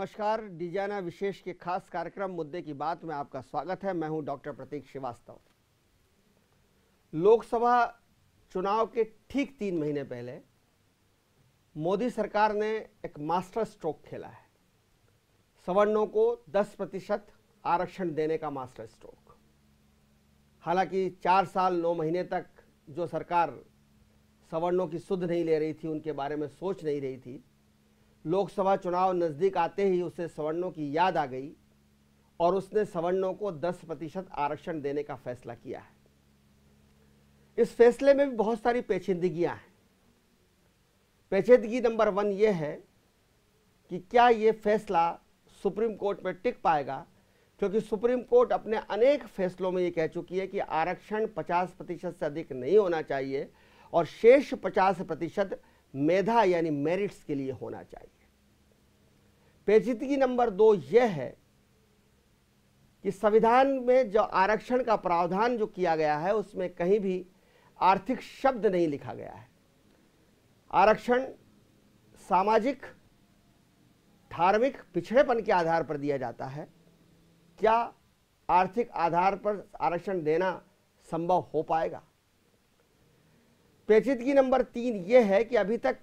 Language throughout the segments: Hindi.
नमस्कार। डिजाना विशेष के खास कार्यक्रम मुद्दे की बात में आपका स्वागत है। मैं हूं डॉक्टर प्रतीक श्रीवास्तव। लोकसभा चुनाव के ठीक 3 महीने पहले मोदी सरकार ने एक मास्टर स्ट्रोक खेला है, सवर्णों को 10% आरक्षण देने का मास्टर स्ट्रोक। हालांकि 4 साल 9 महीने तक जो सरकार सवर्णों की सुध नहीं ले रही थी, उनके बारे में सोच नहीं रही थी, लोकसभा चुनाव नज़दीक आते ही उसे सवर्णों की याद आ गई और उसने सवर्णों को 10% आरक्षण देने का फैसला किया है। इस फैसले में भी बहुत सारी पेचीदगियां हैं। पेचीदगी नंबर 1 ये है कि क्या ये फैसला सुप्रीम कोर्ट में टिक पाएगा, क्योंकि सुप्रीम कोर्ट अपने अनेक फैसलों में ये कह चुकी है कि आरक्षण 50% से अधिक नहीं होना चाहिए और शेष 50% मेधा यानी मेरिट्स के लिए होना चाहिए। पेचीदगी नंबर 2 यह है कि संविधान में जो आरक्षण का प्रावधान जो किया गया है उसमें कहीं भी आर्थिक शब्द नहीं लिखा गया है। आरक्षण सामाजिक धार्मिक पिछड़ेपन के आधार पर दिया जाता है। क्या आर्थिक आधार पर आरक्षण देना संभव हो पाएगा? पेचीदगी नंबर 3 यह है कि अभी तक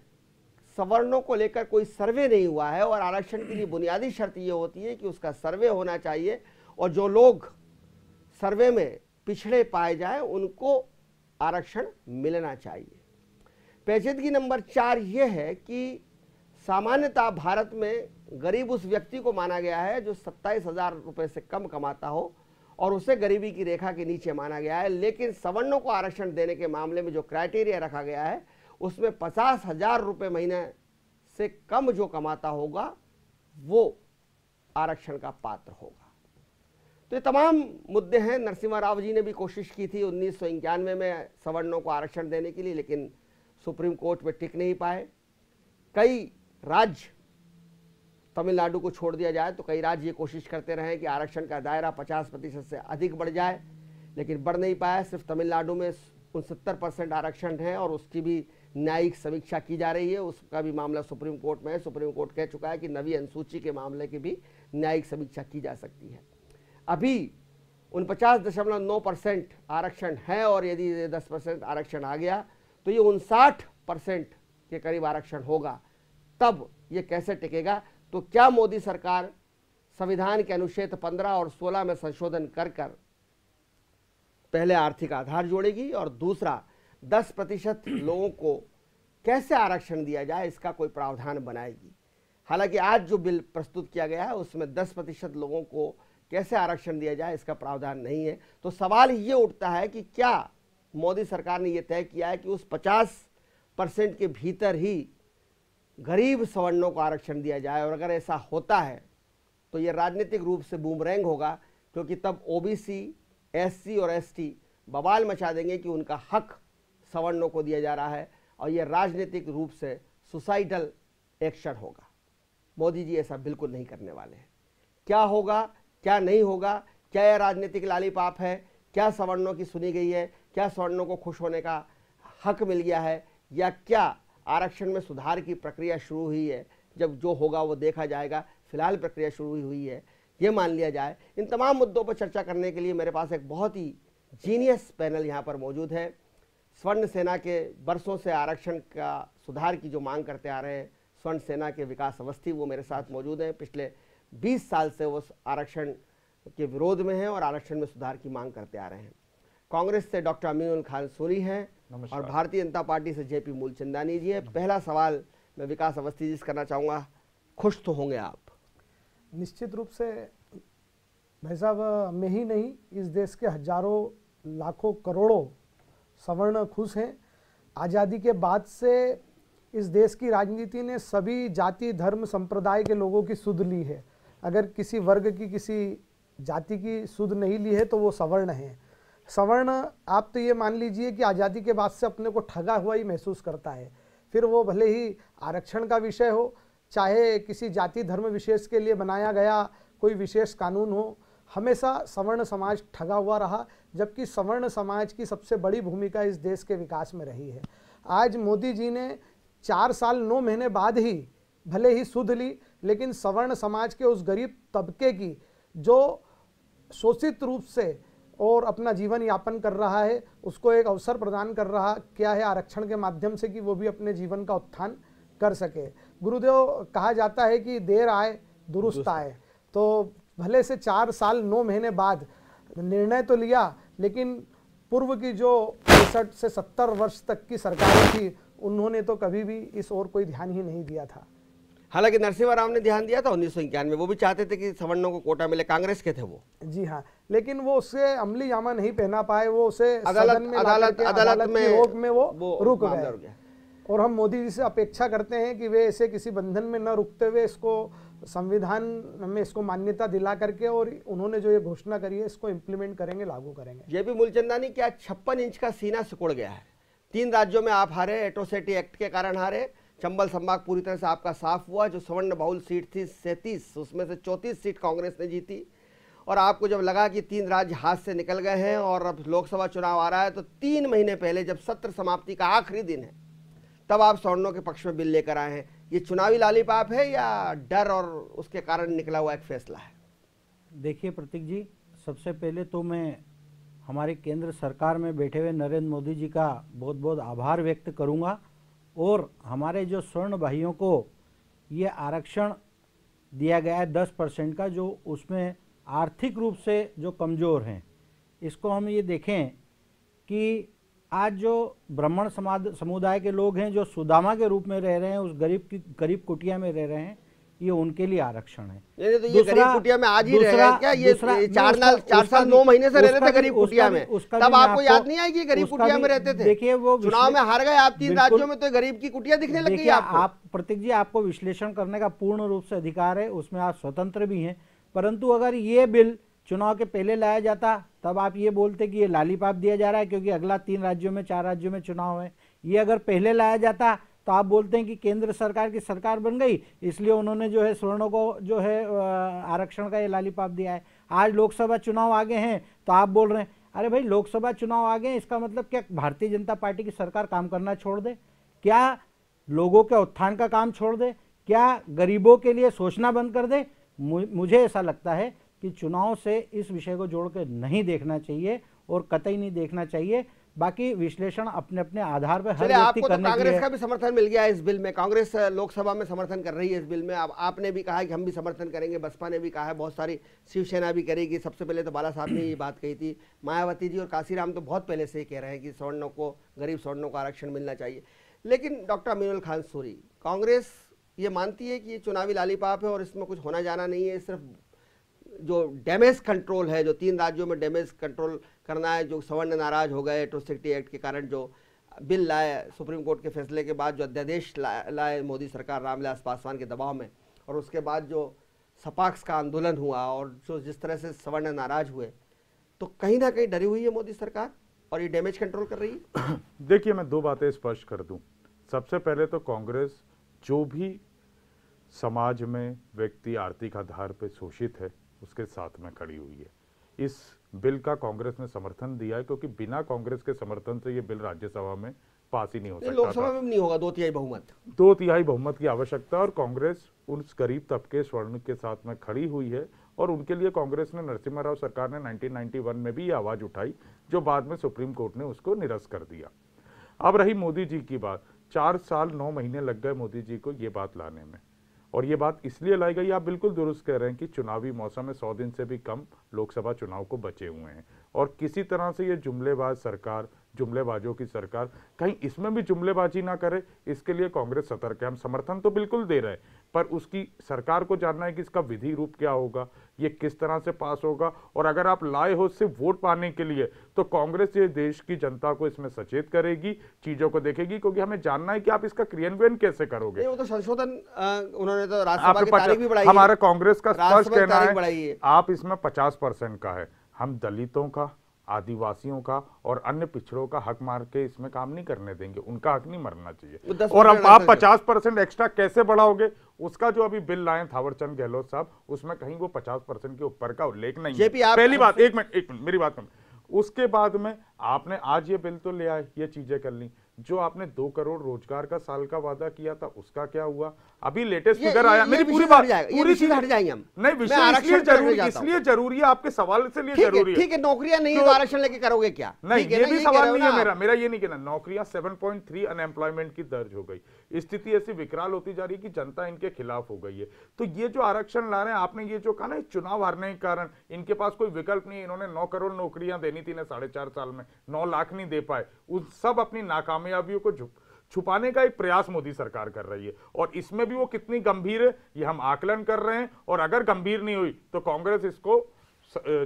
सवर्णों को लेकर कोई सर्वे नहीं हुआ है और आरक्षण के लिए बुनियादी शर्त यह होती है कि उसका सर्वे होना चाहिए और जो लोग सर्वे में पिछड़े पाए जाएं उनको आरक्षण मिलना चाहिए। पेचीदगी नंबर 4 यह है कि सामान्यतः भारत में गरीब उस व्यक्ति को माना गया है जो 27,000 रुपये से कम कमाता हो और उसे गरीबी की रेखा के नीचे माना गया है। लेकिन सवर्णों को आरक्षण देने के मामले में जो क्राइटेरिया रखा गया है उसमें 50,000 रुपये महीने से कम जो कमाता होगा वो आरक्षण का पात्र होगा। तो ये तमाम मुद्दे हैं। नरसिम्हा राव जी ने भी कोशिश की थी 1991 में सवर्णों को आरक्षण देने के लिए, लेकिन सुप्रीम कोर्ट में टिक नहीं पाए। कई राज्य, तमिलनाडु को छोड़ दिया जाए तो कई राज्य ये कोशिश करते रहे कि आरक्षण का दायरा 50% से अधिक बढ़ जाए, लेकिन बढ़ नहीं पाया। सिर्फ तमिलनाडु में 69% आरक्षण है और उसकी भी न्यायिक समीक्षा की जा रही है। उसका भी मामला सुप्रीम कोर्ट में है। सुप्रीम कोर्ट कह चुका है कि नवी अनुसूची के मामले की भी न्यायिक समीक्षा की जा सकती है। अभी 49.9% आरक्षण है और यदि 10% आरक्षण आ गया तो ये 59% के करीब आरक्षण होगा। तब ये कैसे टिकेगा? तो क्या मोदी सरकार संविधान के अनुच्छेद 15 और 16 में संशोधन कर पहले आर्थिक आधार जोड़ेगी और दूसरा 10% लोगों को कैसे आरक्षण दिया जाए इसका कोई प्रावधान बनाएगी? हालांकि आज जो बिल प्रस्तुत किया गया है उसमें 10% लोगों को कैसे आरक्षण दिया जाए इसका प्रावधान नहीं है। तो सवाल ये उठता है कि क्या मोदी सरकार ने यह तय किया है कि उस 50% के भीतर ही गरीब सवर्णों को आरक्षण दिया जाए? और अगर ऐसा होता है तो ये राजनीतिक रूप से बूमरैंग होगा, क्योंकि तब ओबीसी, एससी और एसटी बवाल मचा देंगे कि उनका हक सवर्णों को दिया जा रहा है और ये राजनीतिक रूप से सुसाइडल एक्शन होगा। मोदी जी ऐसा बिल्कुल नहीं करने वाले हैं। क्या होगा, क्या नहीं होगा, क्या यह राजनीतिक लालीपाप है, क्या सवर्णों की सुनी गई है, क्या सवर्णों को खुश होने का हक मिल गया है, या क्या आरक्षण में सुधार की प्रक्रिया शुरू हुई है? जब जो होगा वो देखा जाएगा। फिलहाल प्रक्रिया शुरू हुई है, ये मान लिया जाए। इन तमाम मुद्दों पर चर्चा करने के लिए मेरे पास एक बहुत ही जीनियस पैनल यहाँ पर मौजूद है। स्वर्ण सेना के बरसों से आरक्षण का सुधार की जो मांग करते आ रहे हैं स्वर्ण सेना के विकास अवस्थी, वो मेरे साथ मौजूद हैं। पिछले 20 साल से वो आरक्षण के विरोध में हैं और आरक्षण में सुधार की मांग करते आ रहे हैं। कांग्रेस से डॉक्टर अमीनुल खान सूरी हैं और भारतीय जनता पार्टी से जेपी मूलचंदानी जी है। पहला सवाल मैं विकास अवस्थी जी से करना चाहूँगा। खुश तो होंगे आप? निश्चित रूप से भाई साहब, मैं ही नहीं, इस देश के हजारों लाखों करोड़ों सवर्ण खुश हैं। आज़ादी के बाद से इस देश की राजनीति ने सभी जाति धर्म संप्रदाय के लोगों की सुध ली है। अगर किसी वर्ग की, किसी जाति की सुध नहीं ली है तो वो सवर्ण हैं। सवर्ण, आप तो ये मान लीजिए कि आज़ादी के बाद से अपने को ठगा हुआ ही महसूस करता है। फिर वो भले ही आरक्षण का विषय हो, चाहे किसी जाति धर्म विशेष के लिए बनाया गया कोई विशेष कानून हो, हमेशा सवर्ण समाज ठगा हुआ रहा, जबकि सवर्ण समाज की सबसे बड़ी भूमिका इस देश के विकास में रही है। आज मोदी जी ने 4 साल 9 महीने बाद ही भले ही सुध ली, लेकिन सवर्ण समाज के उस गरीब तबके की जो शोषित रूप से और अपना जीवन यापन कर रहा है, उसको एक अवसर प्रदान कर रहा क्या है आरक्षण के माध्यम से कि वो भी अपने जीवन का उत्थान कर सके। गुरुदेव, कहा जाता है कि देर आए दुरुस्त आए, तो भले से 4 साल 9 महीने बाद निर्णय तो लिया, लेकिन पूर्व की जो 65 से 70 वर्ष तक की सरकारें थी, उन्होंने तो कभी भी इस ओर कोई ध्यान ही नहीं दिया था। हालांकि नरसिम्हा राव ने ध्यान दिया था 1991 वो भी चाहते थे कि सवर्णों को कोटा मिले, कांग्रेस के थे वो। जी हाँ, लेकिन वो उससे अमली जामा नहीं पहना पाए, वो उसे अदालत में रोक में वो रुक गया। गए। और हम मोदी जी से अपेक्षा करते हैं कि वे ऐसे किसी बंधन में न रुकते हुए इसको संविधान में इसको मान्यता दिला करके और उन्होंने जो ये घोषणा करी है इसको इम्प्लीमेंट करेंगे, लागू करेंगे। जेपी मूलचंदानी, क्या 56 इंच का सीना सिकुड़ गया है? 3 राज्यों में आप हारे, एट्रोसिटी एक्ट के कारण हारे। चंबल संभाग पूरी तरह से आपका साफ हुआ। जो स्वर्ण बहुल सीट थी 37, उसमें से 34 सीट कांग्रेस ने जीती। और आपको जब लगा कि 3 राज्य हाथ से निकल गए हैं और अब लोकसभा चुनाव आ रहा है, तो 3 महीने पहले जब सत्र समाप्ति का आखिरी दिन है, तब आप सवर्णों के पक्ष में बिल लेकर आए हैं। ये चुनावी लालीपाप है या डर और उसके कारण निकला हुआ एक फैसला है? देखिए प्रतीक जी, सबसे पहले तो मैं हमारे केंद्र सरकार में बैठे हुए नरेंद्र मोदी जी का बहुत बहुत आभार व्यक्त करूंगा। और हमारे जो स्वर्ण भाइयों को ये आरक्षण दिया गया है 10% का, जो उसमें आर्थिक रूप से जो कमज़ोर हैं, इसको हम ये देखें कि आज जो ब्राह्मण समुदाय के लोग हैं जो सुदामा के रूप में रह रहे हैं, उस गरीब कुटिया में रह रहे हैं, ये उनके लिए आरक्षण है। तो ये गरीब कुटिया में आज ही रह रहे हैं क्या? ये 4 साल 9 महीने से रह रहे थे गरीब कुटिया में, तब आपको याद नहीं आई कि गरीब कुटिया में रहते थे? देखिए, वो चुनाव में हार गए आप 3 राज्यों में, तो गरीब की कुटिया दिखने लग गई आपको। आप प्रतीक जी, आपको विश्लेषण करने का पूर्ण रूप से अधिकार है, उसमें आप स्वतंत्र भी हैं। परंतु अगर ये बिल चुनाव के पहले लाया जाता, तब आप ये बोलते कि ये लालीपाप दिया जा रहा है क्योंकि अगला 3 राज्यों में 4 राज्यों में चुनाव है। ये अगर पहले लाया जाता तो आप बोलते हैं कि केंद्र सरकार की सरकार बन गई, इसलिए उन्होंने जो है स्वर्णों को जो है आरक्षण का ये लालीपाप दिया है। आज लोकसभा चुनाव आगे हैं तो आप बोल रहे हैं, अरे भाई लोकसभा चुनाव आगे हैं, इसका मतलब क्या भारतीय जनता पार्टी की सरकार काम करना छोड़ दे? क्या लोगों के उत्थान का काम छोड़ दे? क्या गरीबों के लिए सोचना बंद कर दे? मुझे ऐसा लगता है कि चुनाव से इस विषय को जोड़ के नहीं देखना चाहिए और कतई नहीं देखना चाहिए। बाकी विश्लेषण अपने अपने आधार पर हर व्यक्ति करने की है। कांग्रेस का भी समर्थन मिल गया इस बिल में, कांग्रेस लोकसभा में समर्थन कर रही है इस बिल में। अब आपने भी कहा कि हम भी समर्थन करेंगे, बसपा ने भी कहा है, बहुत सारी शिवसेना भी करेगी। सबसे पहले तो बाला साहब ने ये बात कही थी, मायावती जी और काशीराम तो बहुत पहले से ही कह रहे हैं कि सवर्णों को, गरीब सवर्णों को आरक्षण मिलना चाहिए। लेकिन डॉक्टर अमीनुल खान सूरी, कांग्रेस ये मानती है कि ये चुनावी लालीपाप है और इसमें कुछ होना जाना नहीं है, सिर्फ जो डैमेज कंट्रोल है, जो 3 राज्यों में डैमेज कंट्रोल करना है, जो सवर्ण नाराज हो गए एट्रोसिटी एक्ट के कारण, जो बिल लाए सुप्रीम कोर्ट के फैसले के बाद, जो अध्यादेश लाए मोदी सरकार रामविलास पासवान के दबाव में, और उसके बाद जो सपाक्स का आंदोलन हुआ और जो जिस तरह से सवर्ण नाराज हुए, तो कहीं ना कहीं डरी हुई है मोदी सरकार और ये डैमेज कंट्रोल कर रही है। देखिए, मैं 2 बातें स्पष्ट कर दूं। सबसे पहले तो कांग्रेस जो भी समाज में व्यक्ति आर्थिक आधार पर शोषित है उसके साथ में खड़ी हुई है। इस बिल का कांग्रेस ने समर्थन दिया है क्योंकि बिना कांग्रेस के समर्थन से ये बिल राज्यसभा में पास ही नहीं हो सकता। लोकसभा में नहीं होगा 2/3 बहुमत। 2/3 बहुमत की आवश्यकता, और कांग्रेस उस गरीब तबके स्वर्ण के साथ में खड़ी हुई है और उनके लिए कांग्रेस ने, नरसिम्हा राव सरकार ने 1991 में भी ये आवाज उठाई, जो बाद में सुप्रीम कोर्ट ने उसको निरस्त कर दिया। अब रही मोदी जी की बात, 4 साल 9 महीने लग गए मोदी जी को ये बात लाने में, और ये बात इसलिए लाई गई, आप बिल्कुल दुरुस्त कह रहे हैं कि चुनावी मौसम में 100 दिन से भी कम लोकसभा चुनाव को बचे हुए हैं, और किसी तरह से ये जुमलेबाज सरकार, जुमलेबाजों की सरकार कहीं इसमें भी जुमलेबाजी ना करे, इसके लिए कांग्रेस सतर्क है। हम समर्थन तो बिल्कुल दे रहे हैं, पर उसकी सरकार को जानना है कि इसका विधि रूप क्या होगा, ये किस तरह से पास होगा, और अगर आप लाए हो सिर्फ वोट पाने के लिए, तो कांग्रेस ये देश की जनता को इसमें सचेत करेगी, चीजों को देखेगी, क्योंकि हमें जानना है कि आप इसका क्रियान्वयन कैसे करोगे। वो तो संशोधन उन्होंने तो राज्यसभा की तारीख भी बढ़ाई है। हमारा कांग्रेस का स्पष्ट कहना है आप इसमें 50% का है, हम दलितों का, आदिवासियों का और अन्य पिछड़ों का हक मार के इसमें काम नहीं करने देंगे, उनका हक नहीं मरना चाहिए। और अब आप 50% एक्स्ट्रा कैसे बढ़ाओगे, उसका जो अभी बिल लाए थावरचंद गहलोत साहब, उसमें कहीं वो 50% के ऊपर का उल्लेख नहीं है। पहली बात, एक मिनट मेरी बात सुन। उसके बाद में आपने आज ये बिल तो ले आए, ये चीजें कर ली, जो आपने 2 करोड़ रोजगार का साल का वादा किया था उसका क्या हुआ? अभी लेटेस्ट ये- फिगर आया, ये मेरी विषय पूरी से बात हट जाएगा, ये पूरी विषय से चीज हट जाएंगे हम। नहीं, मैं विषय आरक्षण इसलिए पे जरूरी, जाता हूं। इसलिए जरूरी है, आपके सवाल से लिए जरूरी है। ठीक है, नौकरियां नहीं है तो- तो आरक्षण लेके करोगे क्या? नहीं, ठीक है ये ना, भी कह रहे सवाल हो नहीं ना है आप। मेरा ये नहीं कहना। नौकरियां 7.3 अनएम्प्लॉयमेंट की दर्ज हो गई, स्थिति ऐसी विकराल होती जा रही है कि जनता इनके खिलाफ हो गई है। तो ये जो आरक्षण ला रहे हैं, आपने ये जो कहा ना, चुनाव हारने के कारण इनके पास कोई विकल्प नहीं है, इन्होंने 9 करोड़ नौकरियां देनी थी ना 4.5 साल में, 9 लाख नहीं दे पाए, उस सब अपनी नाकामयाबियों को छुपाने का एक प्रयास मोदी सरकार कर रही है। और इसमें भी वो कितनी गंभीर है ये हम आकलन कर रहे हैं, और अगर गंभीर नहीं हुई तो कांग्रेस इसको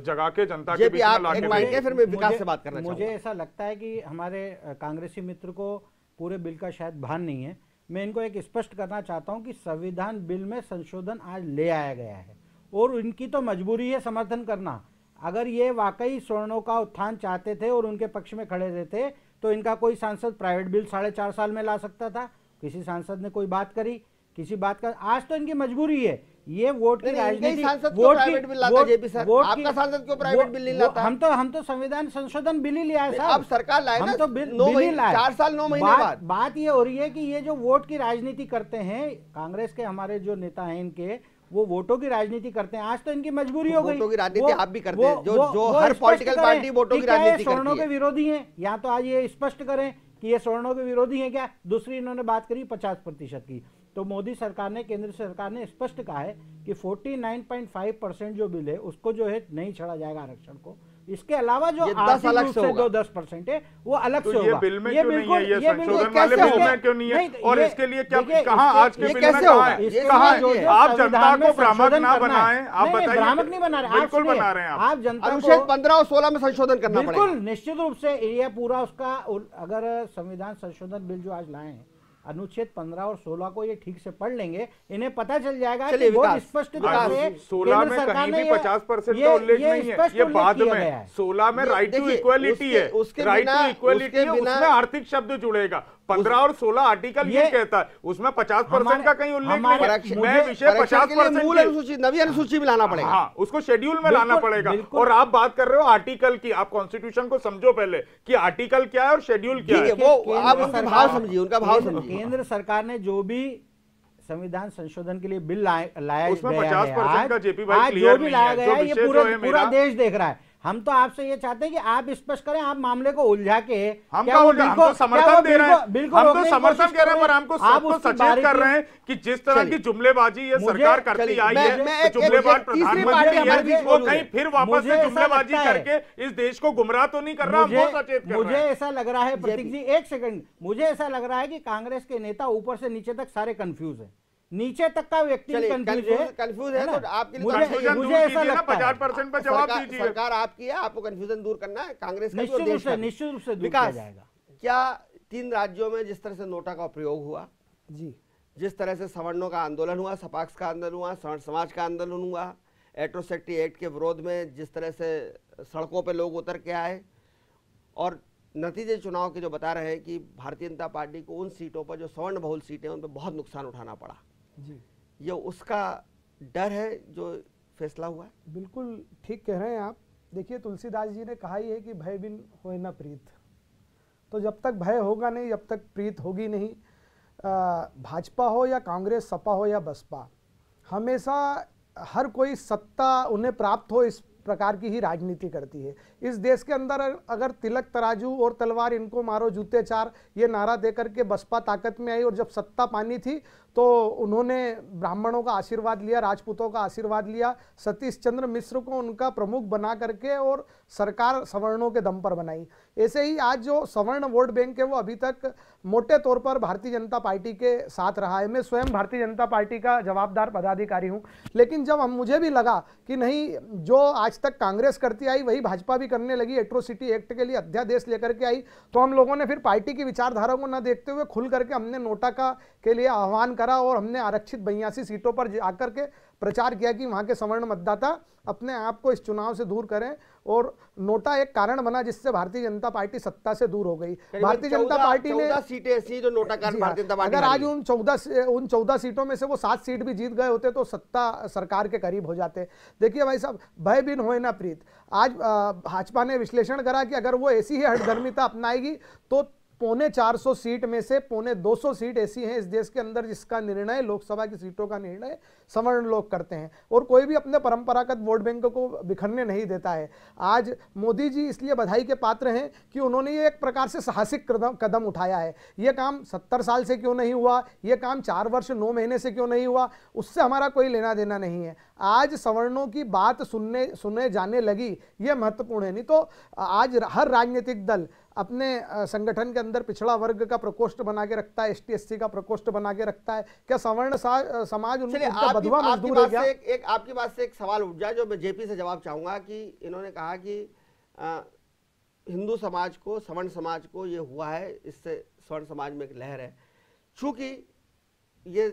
जगा के जनता के बीच में ला के माइंड फिर मैं विकास से बात करना मुझे चाहूंगा। ऐसा लगता है कि हमारे कांग्रेसी मित्र को पूरे बिल का शायद भान नहीं है। मैं इनको एक स्पष्ट करना चाहता हूं कि संविधान बिल में संशोधन आज ले आया गया है और इनकी तो मजबूरी है समर्थन करना। अगर ये वाकई सवर्णों का उत्थान चाहते थे और उनके पक्ष में खड़े रहते तो इनका कोई सांसद प्राइवेट बिल 4.5 साल में ला सकता था। किसी सांसद ने कोई बात करी, किसी बात का, आज तो इनकी मजबूरी है। ये वोट की राजनीति, प्राइवेट बिल लाता जेपी सर, आपका सांसद क्यों प्राइवेट बिल नहीं लाता? हम तो संविधान संशोधन बिल ही लिया है साहब। अब सरकार लाए ना, हम तो बिल 4 साल 9 महीने बाद। बात ये हो रही है कि ये जो वोट की राजनीति करते हैं कांग्रेस के हमारे जो नेता हैं इनके, वो वोटों की राजनीति करते हैं। आज तो इनकी मजबूरी हो गई। वोटों की राजनीति आप भी करते हैं, जो हर पॉलिटिकल पार्टी वोटों की राजनीति करती है। सवर्णों के विरोधी हैं, या तो आज ये स्पष्ट करें कि ये सवर्णों के विरोधी हैं क्या। दूसरी इन्होंने बात करी 50% की, तो मोदी सरकार ने, केंद्र सरकार ने स्पष्ट कहा है कि 49.5% जो बिल है उसको जो है नहीं छोड़ा जाएगा आरक्षण को। इसके अलावा जो आर्थिक रूप से 10% है वो अलग से होगा। ये बिल में क्यों नहीं है? ये संशोधन वाले बिल में क्यों नहीं है? और इसके लिए क्या कहां आज के बिल में कहां है? आप जनता को भ्रामक ना बनाएं। आप बताइए। भ्रामक नहीं बना रहे, बिल्कुल बना रहे हैं आप जनता को। अनुच्छेद 15 और 16 में संशोधन करना पड़ेगा। बिल्कुल निश्चित रूप से ये पूरा उसका, अगर संविधान संशोधन बिल जो आज लाए हैं अनुच्छेद 15 और 16 को ये ठीक से पढ़ लेंगे, इन्हें पता चल जाएगा कि बहुत स्पष्ट तरीके से 16 में कहीं भी 50% का उल्लेख नहीं है, ये बाद में 16 में राइट टू इक्वलिटी है, राइट टू इक्वलिटी है, उसमें आर्थिक शब्द जुड़ेगा। 15 और 16 आर्टिकल ये कहता है, उसमें 50% का कहीं उल्लेख नहीं है। मैं विषय 50% मूल अनुसूची, नवी अनुसूची में लाना पड़ेगा। हाँ, उसको शेड्यूल में लाना पड़ेगा। और आप बात कर रहे हो आर्टिकल की, आप कॉन्स्टिट्यूशन को समझो पहले कि आर्टिकल क्या है और शेड्यूल क्या है। वो आप उनका भाव समझिए, उनका भाव समझिए। केंद्र सरकार ने जो भी संविधान संशोधन के लिए बिल लाया उसमें गया 50% का जेपी भाई आज क्लियर जो भी नहीं लाया है। गया जो है ये विषय जो है पूरा मेरा, देश देख रहा है। हम तो आपसे ये चाहते हैं कि आप स्पष्ट करें, आप मामले को उलझा के, हम तो समर्थन दे रहे हैं, हम तो समर्थन कह रहे हैं, पर हमको सबको सचेत कर रहे हैं कि जिस तरह की जुमलेबाजी ये सरकार करती आई है, तो जुमलेबाज प्रधानमंत्री है, वो कहीं फिर वापस से जुमलेबाजी करके इस देश को गुमराह तो नहीं कर रहा। हम वो सचेत कर रहे हैं। मुझे ऐसा लग रहा है प्रतीक जी, एक सेकंड, मुझे ऐसा लग रहा है कि कांग्रेस के नेता ऊपर से नीचे तक सारे कंफ्यूज है, नीचे तक का व्यक्ति कंफ्यूज है। तो आपके लिए मुझे ऐसा लगता है 50% पर जवाब दीजिए। सरकार आपकी है, आपको कंफ्यूजन दूर करना है, कांग्रेस का निश्चित रूप से दूर किया जाएगा। क्या 3 राज्यों में जिस तरह से नोटा का प्रयोग हुआ, जी, जिस तरह से सवर्णों का आंदोलन हुआ, सपाक्स का आंदोलन हुआ, सवर्ण समाज का आंदोलन हुआ, एट्रोसिटी एक्ट के विरोध में जिस तरह से सड़कों पे लोग उतर के आए, और नतीजे चुनाव के जो बता रहे हैं कि भारतीय जनता पार्टी को उन सीटों पर जो सवर्ण बहुल सीटें उन पर बहुत नुकसान उठाना पड़ा, जी, ये उसका डर है जो फैसला हुआ है? बिल्कुल ठीक कह रहे हैं आप। देखिए, तुलसीदास जी ने कहा ही है कि भय बिन होए न प्रीत। तो जब तक भय होगा नहीं, जब तक प्रीत होगी नहीं। भाजपा हो या कांग्रेस, सपा हो या बसपा, हमेशा हर कोई सत्ता उन्हें प्राप्त हो इस प्रकार की ही राजनीति करती है। इस देश के अंदर अगर तिलक तराजू और तलवार इनको मारो जूते चार, ये नारा देकर के बसपा ताकत में आई, और जब सत्ता पानी थी तो उन्होंने ब्राह्मणों का आशीर्वाद लिया, राजपूतों का आशीर्वाद लिया, सतीश चंद्र मिश्र को उनका प्रमुख बना करके और सरकार सवर्णों के दम पर बनाई। ऐसे ही आज जो सवर्ण वोट बैंक है वो अभी तक मोटे तौर पर भारतीय जनता पार्टी के साथ रहा है। मैं स्वयं भारतीय जनता पार्टी का जवाबदार पदाधिकारी हूं, लेकिन जब मुझे भी लगा कि नहीं, जो आज तक कांग्रेस करती आई वही भाजपा भी करने लगी, एट्रोसिटी एक्ट के लिए अध्यादेश लेकर के आई, तो हम लोगों ने फिर पार्टी की विचारधारा को न देखते हुए खुल करके हमने नोटा के लिए आह्वान करा और हमने आरक्षित 82 सीटों पर जाकर के प्रचार किया कि वहां के सवर्ण मतदाता अपने आप को इस चुनाव से दूर करें, और नोटा एक कारण बना जिससे भारतीय जनता पार्टी सत्ता से दूर हो गई। भारतीय जनता पार्टी ने 14 सीटें ऐसी जो नोटा कारण भारतीय जनता पार्टी, अगर आज उन 14 सीटों में से वो 7 सीट भी जीत गए होते तो सत्ता सरकार के करीब हो जाते। देखिए भाई साहब, भय बिन होए ना प्रीत। आज भाजपा ने विश्लेषण करा कि अगर वो ऐसी ही हठधर्मिता अपनाएगी तो 450 सीट में से 250 सीट ऐसी हैं इस देश के अंदर जिसका निर्णय, लोकसभा की सीटों का निर्णय सवर्ण लोग करते हैं, और कोई भी अपने परंपरागत वोट बैंक को बिखरने नहीं देता है। आज मोदी जी इसलिए बधाई के पात्र हैं कि उन्होंने ये एक प्रकार से साहसिक कदम उठाया है। ये काम 70 साल से क्यों नहीं हुआ, ये काम 4 वर्ष 9 महीने से क्यों नहीं हुआ, उससे हमारा कोई लेना देना नहीं है। आज सवर्णों की बात सुनने जाने लगी, ये महत्वपूर्ण है। नहीं तो आज हर राजनीतिक दल अपने संगठन के अंदर पिछड़ा वर्ग का प्रकोष्ठ बना के रखता है, ST SC का प्रकोष्ठ बना के रखता है। क्या सवर्ण समाज उनका बधवा मजदूर है क्या? आपकी बात से एक सवाल उठ जाए जो मैं JP से जवाब चाहूंगा कि इन्होंने कहा कि हिंदू समाज को, सवर्ण समाज को ये हुआ है, इससे स्वर्ण समाज में एक लहर है। चूंकि ये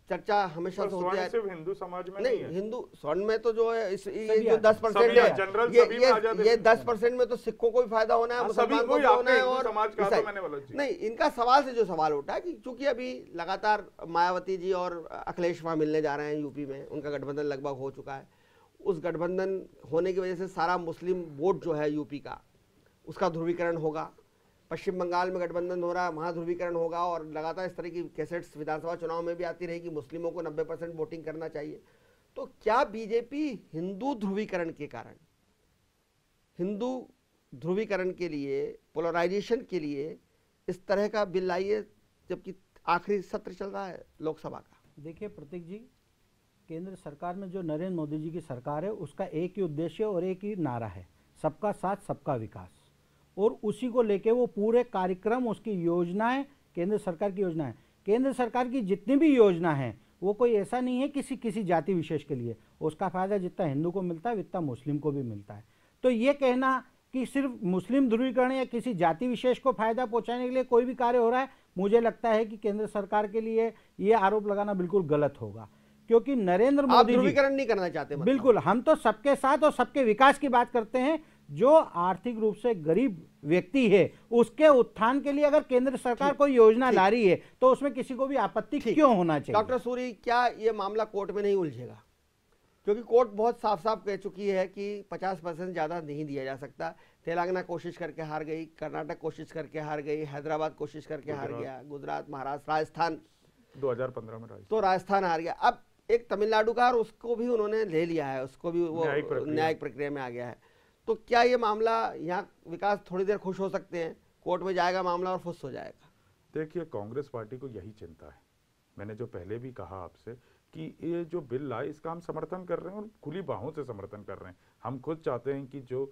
चर्चा हमेशा से होती है, सिर्फ हिंदू समाज में नहीं, है। हिंदू स्वर्ण में तो जो है ये जो 10% है, ये 10% में तो सिखों को भी फायदा होना है, मुसलमान को भी होना है, और नहीं, इनका सवाल से जो सवाल उठा कि चूंकि अभी लगातार मायावती जी और अखिलेश वहां मिलने जा रहे हैं यूपी में, उनका गठबंधन लगभग हो चुका है। उस गठबंधन होने की वजह से सारा मुस्लिम वोट जो है यूपी का, उसका ध्रुवीकरण होगा। पश्चिम बंगाल में गठबंधन हो रहा है, वहाँ ध्रुवीकरण होगा, और लगातार इस तरह की कैसेट्स विधानसभा चुनाव में भी आती रही कि मुस्लिमों को 90% वोटिंग करना चाहिए। तो क्या बीजेपी हिंदू ध्रुवीकरण के कारण, हिंदू ध्रुवीकरण के लिए, पोलराइजेशन के लिए इस तरह का बिल लाई है, जबकि आखिरी सत्र चल रहा है लोकसभा का? देखिए प्रतीक जी, केंद्र सरकार में जो नरेंद्र मोदी जी की सरकार है, उसका एक ही उद्देश्य और एक ही नारा है, सबका साथ सबका विकास, और उसी को लेके वो पूरे कार्यक्रम, उसकी योजनाएं, केंद्र सरकार की योजनाएं, केंद्र सरकार की जितनी भी योजना है वो कोई ऐसा नहीं है किसी जाति विशेष के लिए। उसका फायदा जितना हिंदू को मिलता है उतना मुस्लिम को भी मिलता है। तो ये कहना कि सिर्फ मुस्लिम ध्रुवीकरण या किसी जाति विशेष को फायदा पहुंचाने के लिए कोई भी कार्य हो रहा है, मुझे लगता है कि केंद्र सरकार के लिए ये आरोप लगाना बिल्कुल गलत होगा, क्योंकि नरेंद्र मोदी ध्रुवीकरण नहीं करना चाहते। बिल्कुल, हम तो सबके साथ और सबके विकास की बात करते हैं। जो आर्थिक रूप से गरीब व्यक्ति है उसके उत्थान के लिए अगर केंद्र सरकार कोई योजना ला रही है तो उसमें किसी को भी आपत्ति क्यों होना चाहिए? डॉक्टर सूरी, क्या ये मामला कोर्ट में नहीं उलझेगा? क्योंकि कोर्ट बहुत साफ साफ कह चुकी है कि 50% ज्यादा नहीं दिया जा सकता। तेलंगाना कोशिश करके हार गई, कर्नाटक कोशिश करके हार गई, हैदराबाद कोशिश करके हार गया, गुजरात, महाराष्ट्र, राजस्थान 2015 में तो राजस्थान हार गया। अब एक तमिलनाडु का, और उसको भी उन्होंने ले लिया है, उसको भी वो न्यायिक प्रक्रिया में आ गया है। तो क्या ये मामला, यहाँ विकास थोड़ी देर खुश हो सकते हैं, कोर्ट में जाएगा मामला और फुस हो जाएगा? देखिए, कांग्रेस पार्टी को यही चिंता है। मैंने जो पहले भी कहा आपसे कि ये जो बिल लाए इसका हम समर्थन कर रहे हैं और खुली बाहों से समर्थन कर रहे हैं। हम खुद चाहते हैं कि जो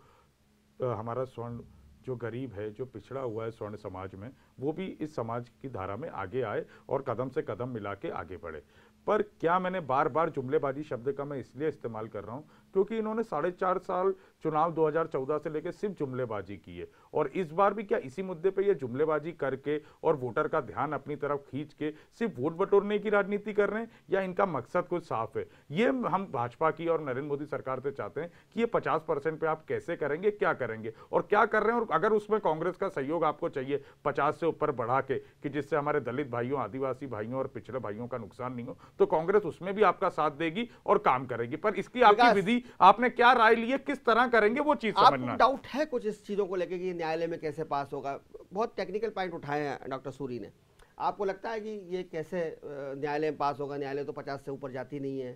हमारा स्वर्ण, जो गरीब है, जो पिछड़ा हुआ है स्वर्ण समाज में, वो भी इस समाज की धारा में आगे आए और कदम से कदम मिला के आगे बढ़े। पर क्या मैंने बार बार जुमलेबाजी शब्द का मैं इसलिए इस्तेमाल कर रहा हूं क्योंकि इन्होंने 4.5 साल चुनाव 2014 से लेकर सिर्फ जुमलेबाजी की है, और इस बार भी क्या इसी मुद्दे पे ये जुमलेबाजी करके और वोटर का ध्यान अपनी तरफ खींच के सिर्फ वोट बटोरने की राजनीति कर रहे हैं, या इनका मकसद कुछ साफ है? ये हम भाजपा की और नरेंद्र मोदी सरकार से चाहते हैं कि ये 50% पे आप कैसे करेंगे, क्या करेंगे और क्या कर रहे हैं, और अगर उसमें कांग्रेस का सहयोग आपको चाहिए 50 से ऊपर बढ़ा के, कि जिससे हमारे दलित भाइयों, आदिवासी भाइयों और पिछड़े भाइयों का नुकसान नहीं हो, तो कांग्रेस उसमें भी आपका साथ देगी और काम करेगी। पर इसकी आपकी विधि, आपने क्या राय ली है, किस तरह करेंगे, वो चीज समझना। डाउट है कुछ इस चीजों को लेकर कि न्यायालय में कैसे पास होगा? बहुत टेक्निकल पॉइंट उठाए हैं डॉक्टर सूरी ने। आपको लगता है कि ये कैसे न्यायालय में पास होगा? न्यायालय तो 50 से ऊपर जाती नहीं है।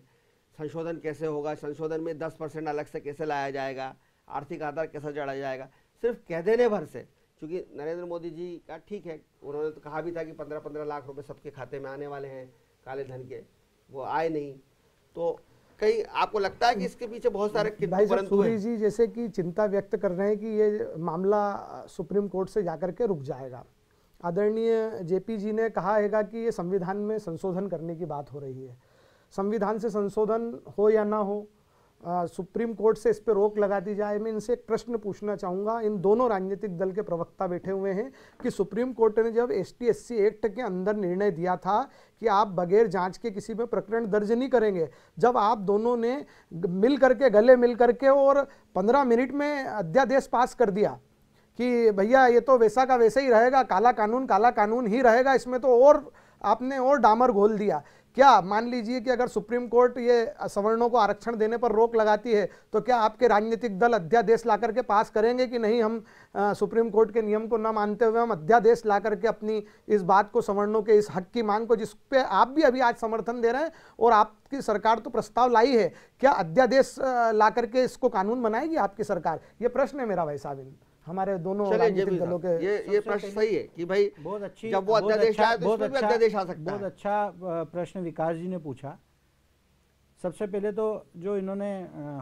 संशोधन कैसे होगा? संशोधन में 10% अलग से कैसे लाया जाएगा? आर्थिक आधार कैसे जोड़ा जाएगा? सिर्फ कह देने भर से, क्योंकि नरेंद्र मोदी जी का ठीक है, उन्होंने तो कहा भी था कि 15-15 लाख रुपए सबके खाते में आने वाले हैं काले धन के, वो आए नहीं। तो कहीं आपको लगता है कि इसके पीछे बहुत सारे भाई साहब सूरी जी जैसे कि चिंता व्यक्त कर रहे हैं कि ये मामला सुप्रीम कोर्ट से जाकर के रुक जाएगा। आदरणीय JP जी ने कहा हैगा कि ये संविधान में संशोधन करने की बात हो रही है। संविधान से संशोधन हो या ना हो, सुप्रीम कोर्ट से इस पर रोक लगा दी जाए। मैं इनसे एक प्रश्न पूछना चाहूँगा, इन दोनों राजनीतिक दल के प्रवक्ता बैठे हुए हैं, कि सुप्रीम कोर्ट ने जब ST SC एक्ट के अंदर निर्णय दिया था कि आप बगैर जांच के किसी में प्रकरण दर्ज नहीं करेंगे, जब आप दोनों ने मिल करके, गले मिल करके और 15 मिनट में अध्यादेश पास कर दिया कि भैया ये तो वैसा का वैसा ही रहेगा, काला कानून ही रहेगा, इसमें तो और आपने और डामर घोल दिया, क्या मान लीजिए कि अगर सुप्रीम कोर्ट ये सवर्णों को आरक्षण देने पर रोक लगाती है तो क्या आपके राजनीतिक दल अध्यादेश ला करके पास करेंगे कि नहीं, हम सुप्रीम कोर्ट के नियम को न मानते हुए हम अध्यादेश ला करके अपनी इस बात को, सवर्णों के इस हक की मांग को, जिस पे आप भी अभी आज समर्थन दे रहे हैं और आपकी सरकार तो प्रस्ताव लाई है, क्या अध्यादेश ला करके इसको कानून बनाएगी आपकी सरकार? ये प्रश्न है मेरा भाई साहब हमारे दोनों राजनीतिक दलों के। ये प्रश्न सही है कि भाई बहुत अच्छी, जब वो अध्यादेश आया तो इसमें भी अध्यादेश आ सकता है। बहुत अच्छा प्रश्न विकास जी ने पूछा। सबसे पहले तो जो इन्होंने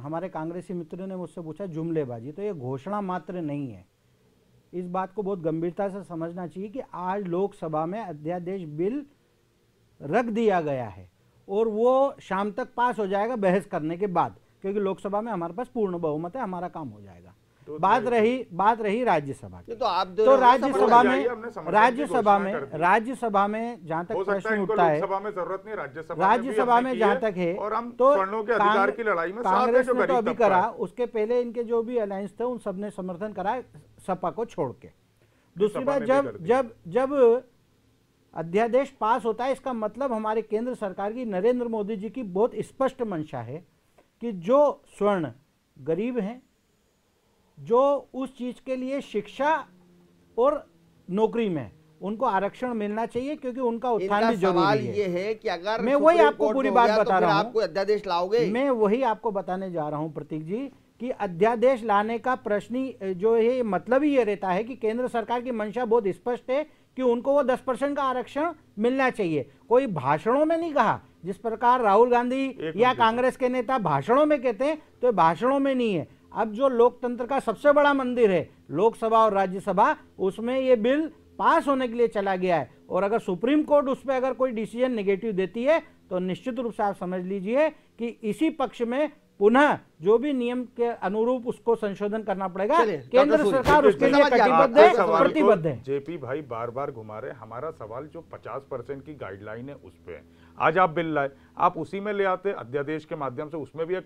हमारे कांग्रेसी मित्र ने मुझसे पूछा जुमलेबाजी, तो ये घोषणा मात्र नहीं है। इस बात को बहुत गंभीरता से समझना चाहिए कि आज लोकसभा में अध्यादेश बिल रख दिया गया है और वो शाम तक पास हो जाएगा बहस करने के बाद, क्योंकि लोकसभा में हमारे पास पूर्ण बहुमत है, हमारा काम हो जाएगा। बात रही राज्यसभा की, तो आप तो राज्यसभा में जहां तक प्रश्न उठता है, राज्यसभा में जहां तक है, तो कांग्रेस ने तो अभी करा, उसके पहले इनके जो भी अलायंस थे उन सबने समर्थन करा सपा को छोड़ के। दूसरी बात, जब अध्यादेश पास होता है, इसका मतलब हमारे केंद्र सरकार की, नरेंद्र मोदी जी की बहुत स्पष्ट मंशा है कि जो स्वर्ण गरीब हैं, जो उस चीज के लिए शिक्षा और नौकरी में उनको आरक्षण मिलना चाहिए, क्योंकि उनका उत्थान भी जरूरी है। ये है कि अगर मैं वही आपको पूरी बात बता रहा हूं, आपको अध्यादेश लाओगे, मैं वही आपको बताने जा रहा हूं प्रतीक जी कि अध्यादेश लाने का प्रश्न जो है, मतलब ही ये रहता है कि केंद्र सरकार की मंशा बहुत स्पष्ट है कि उनको वो 10% का आरक्षण मिलना चाहिए। कोई भाषणों में नहीं कहा, जिस प्रकार राहुल गांधी या कांग्रेस के नेता भाषणों में कहते हैं, तो भाषणों में नहीं है। अब जो लोकतंत्र का सबसे बड़ा मंदिर है लोकसभा और राज्यसभा, उसमें ये बिल पास होने के लिए चला गया है। और अगर सुप्रीम कोर्ट उस पर अगर कोई डिसीजन नेगेटिव देती है तो निश्चित रूप से आप समझ लीजिए कि इसी पक्ष में पुनः जो भी नियम के अनुरूप उसको संशोधन करना पड़ेगा। केंद्र सरकार उसके लिए प्रतिबद्ध है। जेपी भाई बार बार घुमा रहे, हमारा सवाल जो 50% की गाइडलाइन है उस पे है। आज आप बिल लाए, आप उसी में ले आते अध्यादेश के माध्यम से, उसमें भी एक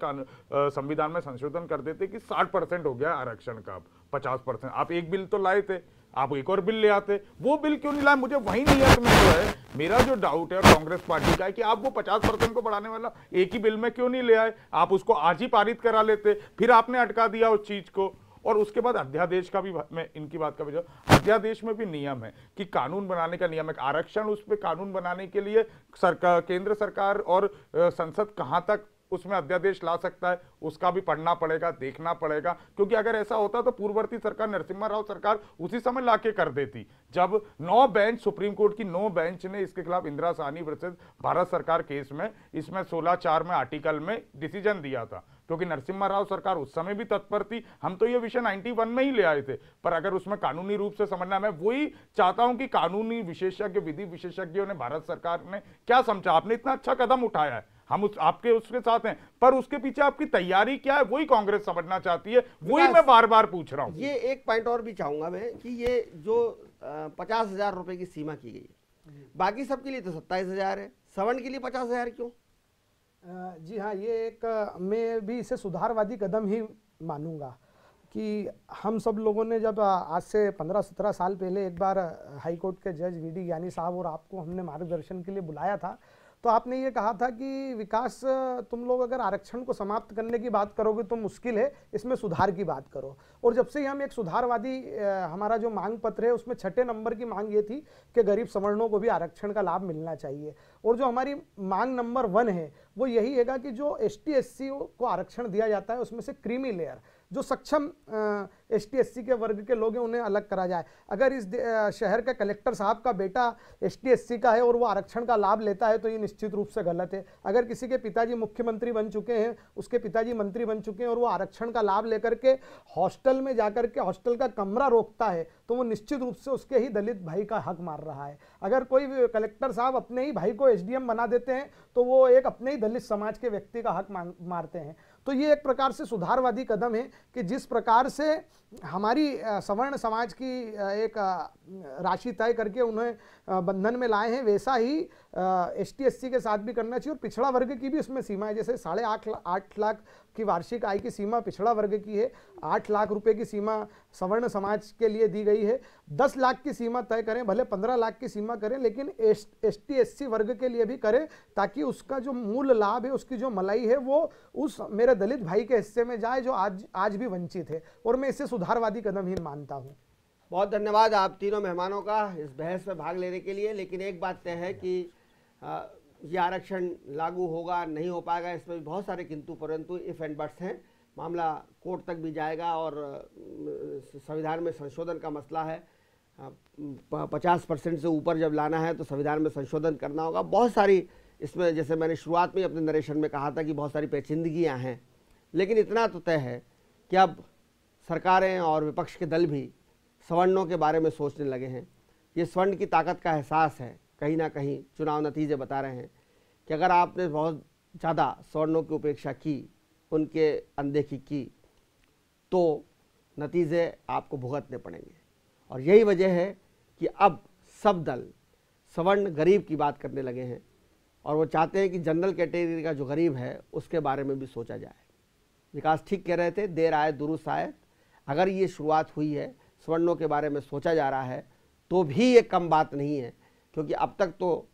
संविधान में संशोधन कर देते कि 60% हो गया आरक्षण का, 50%। आप एक बिल तो लाए थे, आप एक और बिल ले आते, वो बिल क्यों नहीं लाए? मुझे वही नियत में जो है मेरा जो डाउट है कांग्रेस पार्टी का है कि आप वो 50% को बढ़ाने वाला एक ही बिल में क्यों नहीं ले आए? आप उसको आज ही पारित करा लेते, फिर आपने अटका दिया उस चीज को। और उसके बाद अध्यादेश का भी मैं इनकी बात का भी, अध्यादेश में भी नियम है कि कानून बनाने का नियम है, आरक्षण उस पर कानून बनाने के लिए सरकार, केंद्र सरकार और संसद कहां तक उसमें अध्यादेश ला सकता है, उसका भी पढ़ना पड़ेगा, देखना पड़ेगा। क्योंकि अगर ऐसा होता तो पूर्ववर्ती सरकार, नरसिम्हा राव सरकार उसी समय लाके कर देती, जब 9 बेंच, सुप्रीम कोर्ट की 9 बेंच ने इसके खिलाफ इंदिरा साहनी वर्सेस भारत सरकार केस में, इसमें 16(4) में आर्टिकल में डिसीजन दिया था। क्योंकि नरसिम्हा राव सरकार उस समय भी तत्पर थी। हम तो ये विषय 91 में ही ले आए थे, पर अगर उसमें कानूनी रूप से समझना, मैं वही चाहता हूं कि कानूनी विशेषज्ञ, विधि विशेषज्ञों ने, भारत सरकार ने क्या समझा, आपने इतना अच्छा कदम उठाया है, हम आपके उसके साथ हैं, पर उसके पीछे आपकी तैयारी क्या है वही कांग्रेस समझना चाहती है, वही मैं बार बार पूछ रहा हूं। ये एक पॉइंट और भी चाहूंगा मैं कि ये जो 50,000 रुपए की सीमा की गई है, बाकी सबके लिए तो 27,000 है, सवर्ण के लिए 50,000 क्यों? जी हाँ, ये एक मैं भी इसे सुधारवादी कदम ही मानूंगा कि हम सब लोगों ने जब आज से 15-17 साल पहले एक बार हाई कोर्ट के जज वी.डी. ज्ञानी साहब और आपको हमने मार्गदर्शन के लिए बुलाया था, तो आपने ये कहा था कि विकास, तुम लोग अगर आरक्षण को समाप्त करने की बात करोगे तो मुश्किल है, इसमें सुधार की बात करो। और जब से ही हम एक सुधारवादी, हमारा जो मांग पत्र है उसमें 6 नंबर की मांग ये थी कि गरीब सवर्णों को भी आरक्षण का लाभ मिलना चाहिए। और जो हमारी मांग नंबर 1 है वो यही है कि जो ST/SC को आरक्षण दिया जाता है उसमें से क्रीमी लेयर, जो सक्षम ST/SC के वर्ग के लोग हैं, उन्हें अलग करा जाए। अगर इस शहर के कलेक्टर साहब का बेटा ST/SC का है और वो आरक्षण का लाभ लेता है तो ये निश्चित रूप से गलत है। अगर किसी के पिताजी मुख्यमंत्री बन चुके हैं, उसके पिताजी मंत्री बन चुके हैं और वो आरक्षण का लाभ लेकर के हॉस्टल में जाकर के हॉस्टल का कमरा रोकता है तो वो निश्चित रूप से उसके ही दलित भाई का हक मार रहा है। अगर कोई कलेक्टर साहब अपने ही भाई को SDM बना देते हैं तो वो एक अपने ही दलित समाज के व्यक्ति का हक मारते हैं। तो ये एक प्रकार से सुधारवादी कदम है कि जिस प्रकार से हमारी सवर्ण समाज की एक राशि तय करके उन्हें बंधन में लाए हैं, वैसा ही ST SC के साथ भी करना चाहिए। और पिछड़ा वर्ग की भी उसमें सीमा है, जैसे 8.5 लाख की वार्षिक आय की सीमा पिछड़ा वर्ग की है, 8 लाख रुपए की सीमा सवर्ण समाज के लिए दी गई है। 10 लाख की सीमा तय करें, भले 15 लाख की सीमा करें, लेकिन ST SC वर्ग के लिए भी करें, ताकि उसका जो मूल लाभ है, उसकी जो मलाई है, वो उस मेरे दलित भाई के हिस्से में जाए जो आज भी वंचित है। और मैं इसे सुधारवादी कदम ही मानता हूँ। बहुत धन्यवाद आप तीनों मेहमानों का इस बहस में भाग लेने के लिए। लेकिन एक बात तय है कि ये आरक्षण लागू होगा नहीं हो पाएगा, इसमें भी बहुत सारे किंतु परंतु इफ एंड बट्स हैं। मामला कोर्ट तक भी जाएगा और संविधान में संशोधन का मसला है। 50% से ऊपर जब लाना है तो संविधान में संशोधन करना होगा। बहुत सारी इसमें, जैसे मैंने शुरुआत में अपने नरेशन में कहा था कि बहुत सारी पेचीदगियाँ हैं, लेकिन इतना तो तय है कि अब सरकारें और विपक्ष के दल भी सवर्णों के बारे में सोचने लगे हैं। ये स्वर्ण की ताकत का एहसास है। कहीं ना कहीं चुनाव नतीजे बता रहे हैं कि अगर आपने बहुत ज़्यादा सवर्णों की उपेक्षा की, उनके अनदेखी की, तो नतीजे आपको भुगतने पड़ेंगे। और यही वजह है कि अब सब दल सवर्ण गरीब की बात करने लगे हैं और वो चाहते हैं कि जनरल कैटेगरी का जो गरीब है उसके बारे में भी सोचा जाए। विकास ठीक कह रहे थे, देर आए दुरुस्त आए। अगर ये शुरुआत हुई है, सवर्णों के बारे में सोचा जा रहा है, तो भी ये कम बात नहीं है, क्योंकि अब तक तो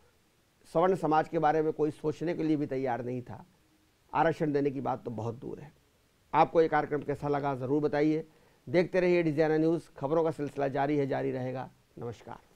सवर्ण समाज के बारे में कोई सोचने के लिए भी तैयार नहीं था। आरक्षण देने की बात तो बहुत दूर है। आपको ये कार्यक्रम कैसा लगा ज़रूर बताइए। देखते रहिए डिजाइनर न्यूज़। खबरों का सिलसिला जारी है, जारी रहेगा। नमस्कार।